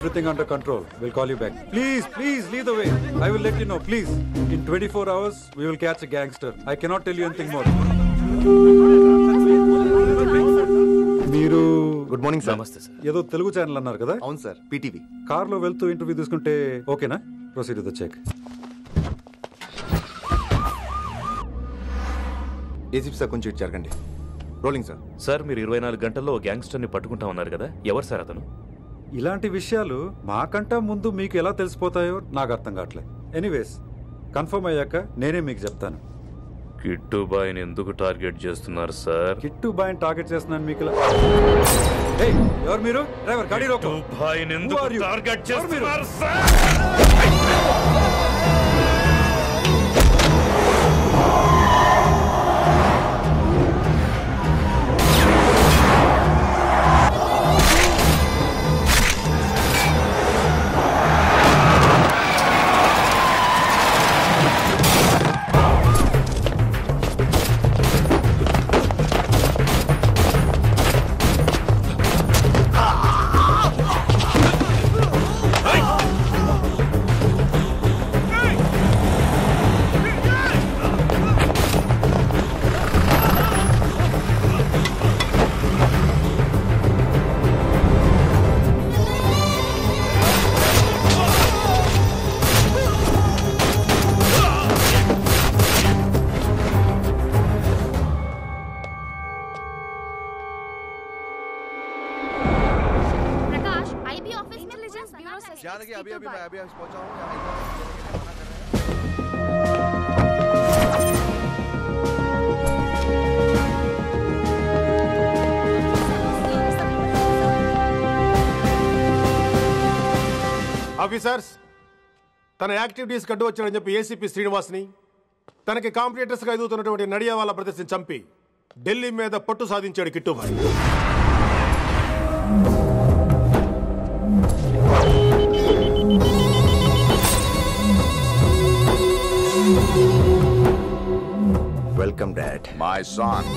everything under control. We'll call you back. Please, lead the way. I will let you know, please. In 24 hours, we will catch a gangster. I cannot tell you anything more. మీరు good morning sir. నమస్తే sir. ఏదో Telugu channel అన్నారు కదా? అవును sir, PTV. కార్లో వెళ్తూ interview తీసుకుంటే ఓకేనా? Proceed with the check. ACP sir కొంచెం జరగండి. Rolling sir. సార్ మీరు 24 గంటల్లో గ్యాంగ్స్టర్ని పట్టుకుంటా ఉన్నారు కదా, ఎవరు సార్ అతను? ఇలాంటి విషయాలు మాకంటా ముందు మీకు ఎలా తెలిసిపోతాయో నాకు అర్థం కావట్లేదు. ఎనీవేస్ కన్ఫర్మ్ అయ్యాక నేనే మీకు చెప్తాను. కిట్టు బాయ్ని ఎందుకు టార్గెట్ చేస్తున్నారు సార్? కిట్టు బాయ్ని టార్గెట్ చేస్తున్నాను మీకు. ఎవరు మీరు? డ్రైవర్ గాడి రోకో. కిట్టు బాయ్ని ఎందుకు టార్గెట్ చేస్తున్నారు సార్? ఆఫీసర్స్, తన యాక్టివిటీస్ కడ్డు వచ్చాడని చెప్పి ఏసీపీ శ్రీనివాస్ని, తనకి కాంపిటీటర్స్గా ఎదుగుతున్నటువంటి నడియావాల ప్రదర్శన చంపి ఢిల్లీ మీద పట్టు సాధించాడు Kittubhai. Welcome dad. My son,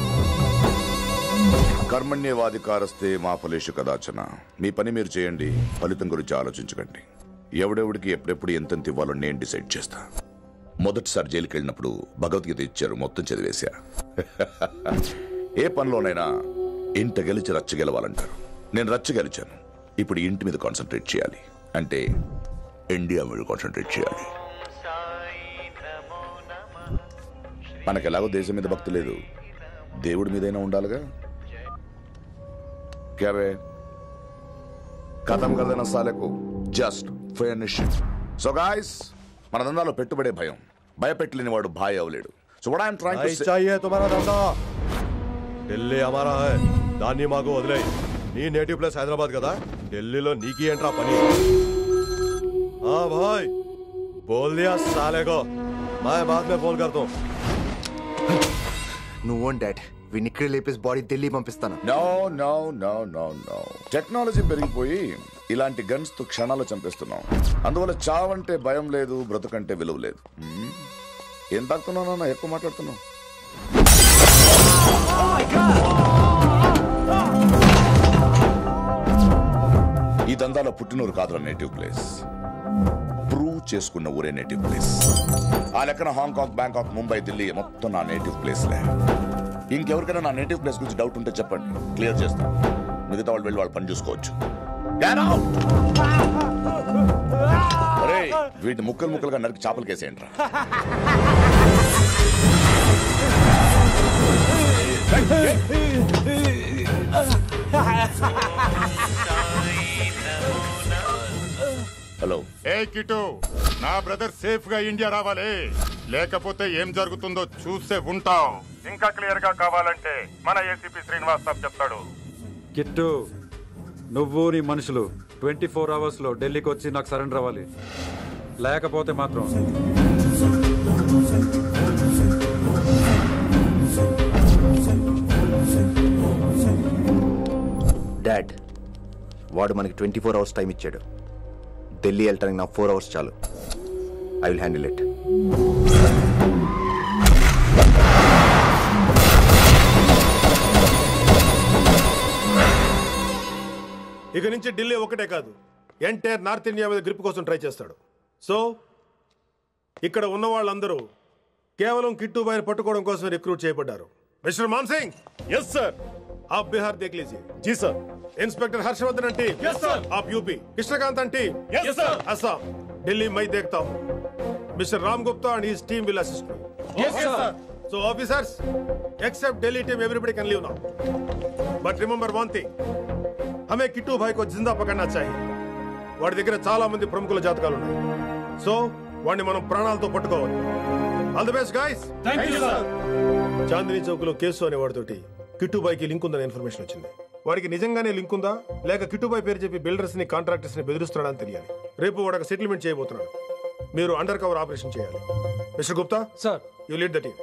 కర్మణ్యేవాధికారస్తే మా ఫలేషు కదాచన. మీ పని మీరు చేయండి, ఫలితం గురించి ఆలోచించకండి. ఎవడెవడికి ఎప్పుడెప్పుడు ఎంతెంత ఇవ్వాలో నేను డిసైడ్ చేస్తా. మొదటిసారి జైలుకి వెళ్ళినప్పుడు భగవద్గీత ఇచ్చారు, మొత్తం చదివేశా. ఏ పనిలోనైనా ఇంట గెలిచి రచ్చ గెలవాలంటారు. నేను రచ్చ గెలిచాను. ఇప్పుడు ఇంటి మీద కాన్సన్ట్రేట్ చేయాలి, అంటే ఇండియా మీద కాన్సన్ట్రేట్ చేయాలి. మనకు ఎలాగో దేశం మీద భక్తి లేదు, దేవుడి మీదైనా ఉండాలిగా. క్యావే ఖతం కదన సాలకు జస్ట్ ఫినిషింగ్. సో గాయ్స్, మన దందాలో పెట్టుబడే భయం. భయపెట్టలేని వాడు భాయ్ అవలేడు. So what I am trying to say, चाहिए तुम्हारा धंधा, ఢిల్లీ हमारा है. దాన్ని మాకు వదిలేయ్. నీ నేటివ్ ప్లేస్ హైదరాబాద్ కదా, ఢిల్లీలో నీకి ఏంట్రా పని? हाँ भाई, बोल दिया साले को, मैं बाद में फोन करता हूँ. నువ్వు డాడ్, వీడిని ఇక్కడ లేపేసి బాడీ ఢిల్లీ పంపిస్తాను. No no no no no. Technology పెరిగిపోయి ఇలాంటి గన్స్ తో క్షణాలు చంపేస్తున్నాం. అందువల్ల చావంటే భయం లేదు, బ్రతుకంటే విలువ లేదు. ఏం తాకుతున్నావు నాన్న, ఎక్కువ మాట్లాడుతున్నావు. ఈ దందాలో పుట్టినూరు కాదురా నేటివ్ ప్లేస్, ప్రూవ్ చేసుకున్న ఊరే నేటివ్ ప్లేస్. ఆ లెక్కన హాంకాంగ్, బ్యాంకాక్, ముంబై, ఢిల్లీ మొత్తం నా నేటివ్ ప్లేస్లే. ఇంకెవరికైనా నా నేటివ్ ప్లేస్ గురించి డౌట్ ఉంటే చెప్పండి, క్లియర్ చేస్తాను. మిగతా వాళ్ళు వెళ్ళి వాళ్ళు పని చూసుకోవచ్చు. అరే, వీటిని ముక్కలు ముక్కలుగా నరికి చేపలు కేసేయండి రా. హలో. ఏ కిటు, నా బ్రదర్ సేఫ్ గా ఇండియా రావాలి, లేకపోతే ఏం జరుగుతుందో చూసే ఉంటాం. ఇంకా క్లియర్ గా కావాలంటే మన ఏసీపీ శ్రీనివాస్ సాబ్ చెప్తాడు. కిట్టు, నువ్వు నీ మనుషులు 24 అవర్స్ లో ఢిల్లీకి వచ్చి నాకు సరెండర్ అవ్వాలి. లేకపోతే మాత్రం డాడ్, వాడు మనకి 24 అవర్స్ టైం ఇచ్చాడు. ఢిల్లీ వెళ్ళటానికి నాకు 4 అవర్స్ చాలు. I will handle it. ఇక నుంచి ఢిల్లీ ఒకటే కాదు, ఎంటైర్ నార్త్ ఇండియా మీద గ్రిప్ కోసం ట్రై చేస్తాడు. సో ఇక్కడ ఉన్న వాళ్ళందరూ కేవలం కిట్టుబాయిని పట్టుకోవడం కోసం రిక్రూట్ చేయబడ్డారు. Mister Man Singh. Yes sir. आप बिहार देख लीजिए. जी सर. इंस्पेक्टर हर्षवर्धन आंटी. Yes sir. आप यूपी. कृष्णकांत आंटी. Yes sir. असम. दिल्ली मैं देखता हूँ. Mister Ram Gupta and his team will assist me. Yes sir. So officers, except Delhi team, everybody can leave now. But remember one thing. हमें किट्टू भाई को जिंदा पकड़ना चाहिए. వాడి దగ్గర చాలా మంది ప్రముఖుల జాతకాలు ఉన్నాయి. సో వాడిని మనం ప్రాణాలతో పట్టుకోవాలి. All the best guys. Thank you sir. Chandni Chowk లో కేసు అనే వాడితోటి కిట్టుబాయికి లింక్ ఉందని ఇన్ఫర్మేషన్ వచ్చింది. వాడికి నిజంగానే లింక్ ఉందా లేక కిట్టుబాయి పేరు చెప్పి బిల్డర్స్ ని కాంట్రాక్టర్స్ ని బెదిరిస్తున్నాడని తెలియాలి. రేపు వాడు ఒక సెటిల్మెంట్ చేయబోతున్నాడు. మీరు అండర్ కవర్ ఆపరేషన్ చేయాలి. Mister Gupta sir you lead the team.